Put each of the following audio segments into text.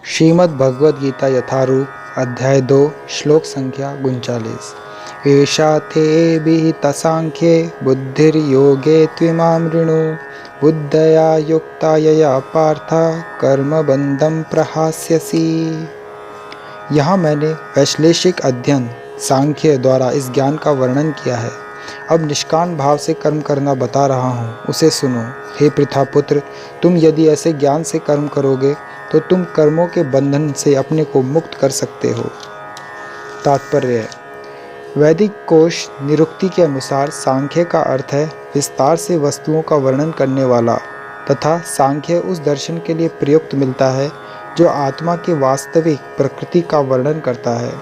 श्रीमद् भगवद गीता यथारूप अध्याय 2 श्लोक संख्या 39। एषा ते विहिता सांख्ये बुद्धिर्योगे त्विमां वृणु बुद्धया युक्ता यया पार्थ कर्मबन्धं प्रहास्यसि। यहाँ मैंने वैश्लेषिक अध्ययन सांख्य द्वारा इस ज्ञान का वर्णन किया है। अब निष्काम भाव से कर्म करना बता रहा हूँ, उसे सुनो। हे पृथापुत्र, तुम यदि ऐसे ज्ञान से कर्म करोगे तो तुम कर्मों के बंधन से अपने को मुक्त कर सकते हो। तात्पर्य: वैदिक कोश निरुक्ति के अनुसार सांख्य का अर्थ है विस्तार से वस्तुओं का वर्णन करने वाला, तथा सांख्य उस दर्शन के लिए प्रयुक्त मिलता है जो आत्मा की वास्तविक प्रकृति का वर्णन करता है।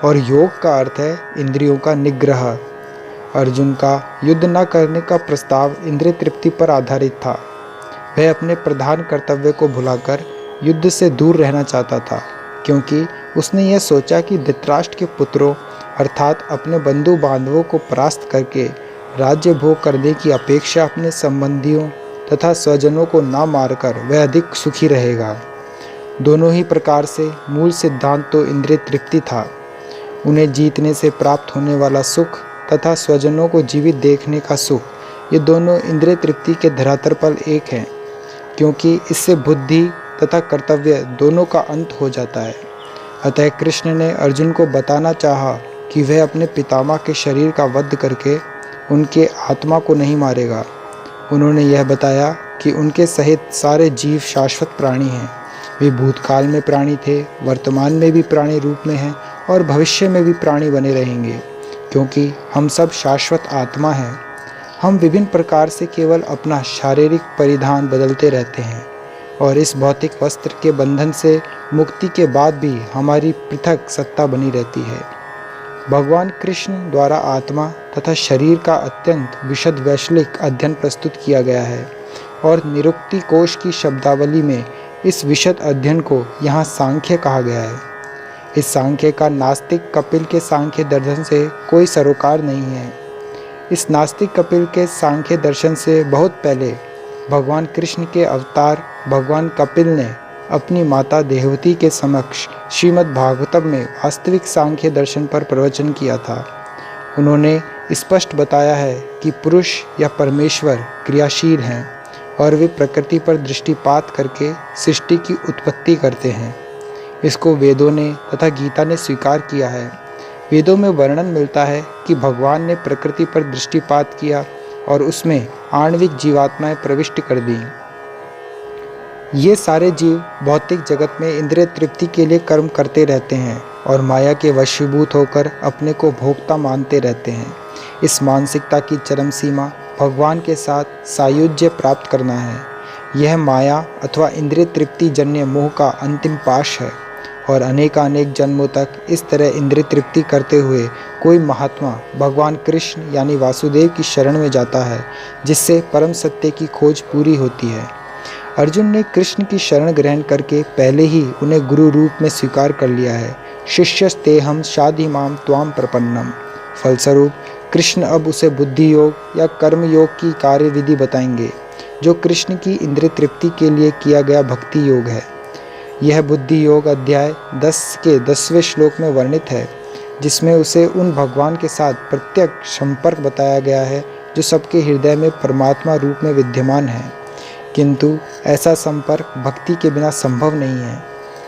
और योग का अर्थ है इंद्रियों का निग्रह। अर्जुन का युद्ध न करने का प्रस्ताव इंद्रिय तृप्ति पर आधारित था। वह अपने प्रधान कर्तव्य को भुलाकर युद्ध से दूर रहना चाहता था, क्योंकि उसने यह सोचा कि धृतराष्ट्र के पुत्रों अर्थात अपने बंधु बांधवों को परास्त करके राज्य भोग करने की अपेक्षा अपने संबंधियों तथा स्वजनों को न मारकर वह अधिक सुखी रहेगा। दोनों ही प्रकार से मूल सिद्धांत तो इंद्रिय तृप्ति था। उन्हें जीतने से प्राप्त होने वाला सुख तथा स्वजनों को जीवित देखने का सुख, ये दोनों इंद्रिय तृप्ति के धरातल पर एक हैं, क्योंकि इससे बुद्धि तथा कर्तव्य दोनों का अंत हो जाता है। अतः कृष्ण ने अर्जुन को बताना चाहा कि वह अपने पितामह के शरीर का वध करके उनके आत्मा को नहीं मारेगा। उन्होंने यह बताया कि उनके सहित सारे जीव शाश्वत प्राणी हैं। वे भूतकाल में प्राणी थे, वर्तमान में भी प्राणी रूप में हैं और भविष्य में भी प्राणी बने रहेंगे, क्योंकि हम सब शाश्वत आत्मा हैं। हम विभिन्न प्रकार से केवल अपना शारीरिक परिधान बदलते रहते हैं और इस भौतिक वस्त्र के बंधन से मुक्ति के बाद भी हमारी पृथक सत्ता बनी रहती है। भगवान कृष्ण द्वारा आत्मा तथा शरीर का अत्यंत विशद वैश्विक अध्ययन प्रस्तुत किया गया है और निरुक्ति कोश की शब्दावली में इस विशद अध्ययन को यहाँ सांख्य कहा गया है। इस सांख्य का नास्तिक कपिल के सांख्य दर्शन से कोई सरोकार नहीं है। इस नास्तिक कपिल के सांख्य दर्शन से बहुत पहले भगवान कृष्ण के अवतार भगवान कपिल ने अपनी माता देवहूति के समक्ष श्रीमद् भागवतम में वास्तविक सांख्य दर्शन पर प्रवचन किया था। उन्होंने स्पष्ट बताया है कि पुरुष या परमेश्वर क्रियाशील हैं और वे प्रकृति पर दृष्टिपात करके सृष्टि की उत्पत्ति करते हैं। इसको वेदों ने तथा गीता ने स्वीकार किया है। वेदों में वर्णन मिलता है कि भगवान ने प्रकृति पर दृष्टिपात किया और उसमें आणविक जीवात्माएं प्रविष्ट कर दी। ये सारे जीव भौतिक जगत में इंद्रिय तृप्ति के लिए कर्म करते रहते हैं और माया के वशीभूत होकर अपने को भोक्ता मानते रहते हैं। इस मानसिकता की चरम सीमा भगवान के साथ सायुज्य प्राप्त करना है। यह माया अथवा इंद्रिय तृप्ति जन्य मोह का अंतिम पाश है और अनेकानेक जन्मों तक इस तरह इंद्रिय तृप्ति करते हुए कोई महात्मा भगवान कृष्ण यानी वासुदेव की शरण में जाता है, जिससे परम सत्य की खोज पूरी होती है। अर्जुन ने कृष्ण की शरण ग्रहण करके पहले ही उन्हें गुरु रूप में स्वीकार कर लिया है। शिष्यस्तेहम शाधिमाम त्वाम प्रपन्नम। फलस्वरूप कृष्ण अब उसे बुद्धि योग या कर्म योग की कार्य विधि बताएंगे, जो कृष्ण की इंद्रिय तृप्ति के लिए किया गया भक्ति योग है। यह बुद्धि योग अध्याय 10 के 10वें श्लोक में वर्णित है, जिसमें उसे उन भगवान के साथ प्रत्यक्ष संपर्क बताया गया है जो सबके हृदय में परमात्मा रूप में विद्यमान है। किंतु ऐसा संपर्क भक्ति के बिना संभव नहीं है।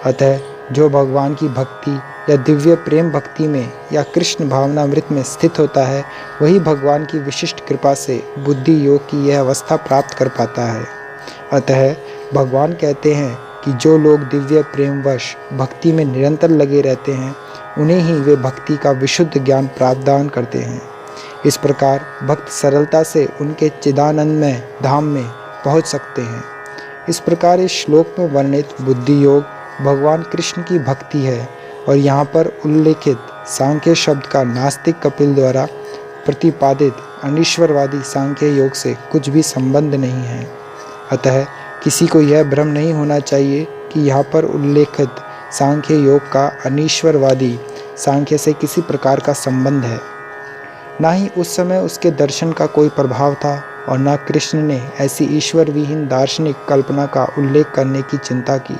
अतः जो भगवान की भक्ति या दिव्य प्रेम भक्ति में या कृष्ण भावनामृत में स्थित होता है, वही भगवान की विशिष्ट कृपा से बुद्धि योग की यह अवस्था प्राप्त कर पाता है। अतः भगवान कहते हैं कि जो लोग दिव्य प्रेमवश भक्ति में निरंतर लगे रहते हैं, उन्हें ही वे भक्ति का विशुद्ध ज्ञान प्रदान करते हैं। इस प्रकार भक्त सरलता से उनके चिदानंदमय धाम में पहुंच सकते हैं। इस प्रकार इस श्लोक में वर्णित बुद्धि योग भगवान कृष्ण की भक्ति है और यहाँ पर उल्लेखित सांख्य शब्द का नास्तिक कपिल द्वारा प्रतिपादित अनीश्वरवादी सांख्य योग से कुछ भी संबंध नहीं है। अतः किसी को यह भ्रम नहीं होना चाहिए कि यहाँ पर उल्लेखित सांख्य योग का अनीश्वरवादी सांख्य से किसी प्रकार का संबंध है। ना ही उस समय उसके दर्शन का कोई प्रभाव था और न कृष्ण ने ऐसी ईश्वर विहीन दार्शनिक कल्पना का उल्लेख करने की चिंता की।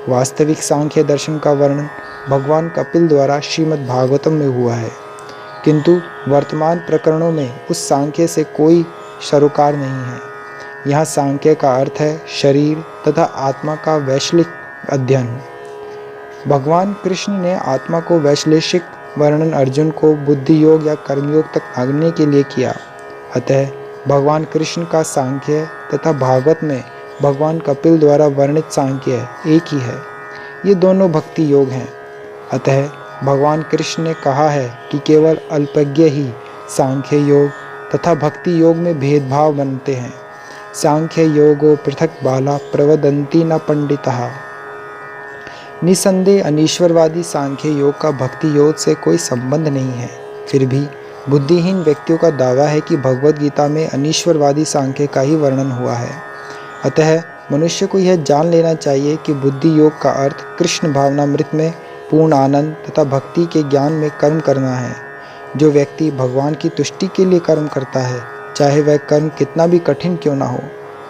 वास्तविक सांख्य दर्शन का वर्णन भगवान कपिल द्वारा श्रीमद् भागवतम में हुआ है, किंतु वर्तमान प्रकरणों में उस सांख्य से कोई सरोकार नहीं है। यहाँ सांख्य का अर्थ है शरीर तथा आत्मा का वैश्विक अध्ययन। भगवान कृष्ण ने आत्मा को वैश्लेषिक वर्णन अर्जुन को बुद्धि योग या कर्मयोग तक भागने के लिए किया। अतः भगवान कृष्ण का सांख्य तथा भागवत में भगवान कपिल द्वारा वर्णित सांख्य एक ही है। ये दोनों भक्ति योग हैं। अतः भगवान कृष्ण ने कहा है कि केवल अल्पज्ञ ही सांख्य योग तथा भक्ति योग में भेदभाव बनते हैं। सांख्य योगो पृथक बाला प्रवदन्ति न पंडितः। निसंदेह अनीश्वरवादी सांख्य योग का भक्ति योग से कोई संबंध नहीं है। फिर भी बुद्धिहीन व्यक्तियों का दावा है कि भगवद गीता में अनीश्वरवादी सांख्य का ही वर्णन हुआ है। अतः मनुष्य को यह जान लेना चाहिए कि बुद्धि योग का अर्थ कृष्ण भावनामृत में पूर्ण आनंद तथा भक्ति के ज्ञान में कर्म करना है। जो व्यक्ति भगवान की तुष्टि के लिए कर्म करता है, चाहे वह कर्म कितना भी कठिन क्यों ना हो,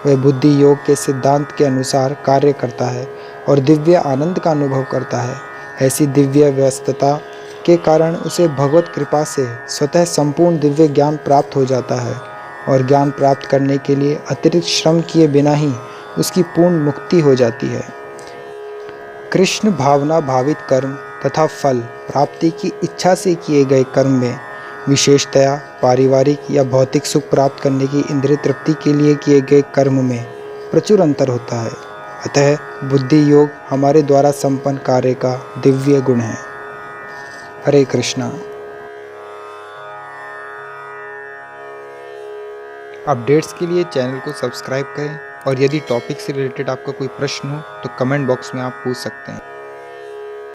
वह बुद्धि योग के सिद्धांत के अनुसार कार्य करता है और दिव्य आनंद का अनुभव करता है। ऐसी दिव्य व्यस्तता के कारण उसे भगवत कृपा से स्वतः संपूर्ण दिव्य ज्ञान प्राप्त हो जाता है और ज्ञान प्राप्त करने के लिए अतिरिक्त श्रम किए बिना ही उसकी पूर्ण मुक्ति हो जाती है। कृष्ण भावना भावित कर्म तथा फल प्राप्ति की इच्छा से किए गए कर्म में विशेषतया पारिवारिक या भौतिक सुख प्राप्त करने की इंद्रिय तृप्ति के लिए किए गए कर्म में प्रचुर अंतर होता है। अतः बुद्धि योग हमारे द्वारा संपन्न कार्य का दिव्य गुण है। हरे कृष्णा। अपडेट्स के लिए चैनल को सब्सक्राइब करें और यदि टॉपिक से रिलेटेड आपका कोई प्रश्न हो तो कमेंट बॉक्स में आप पूछ सकते हैं।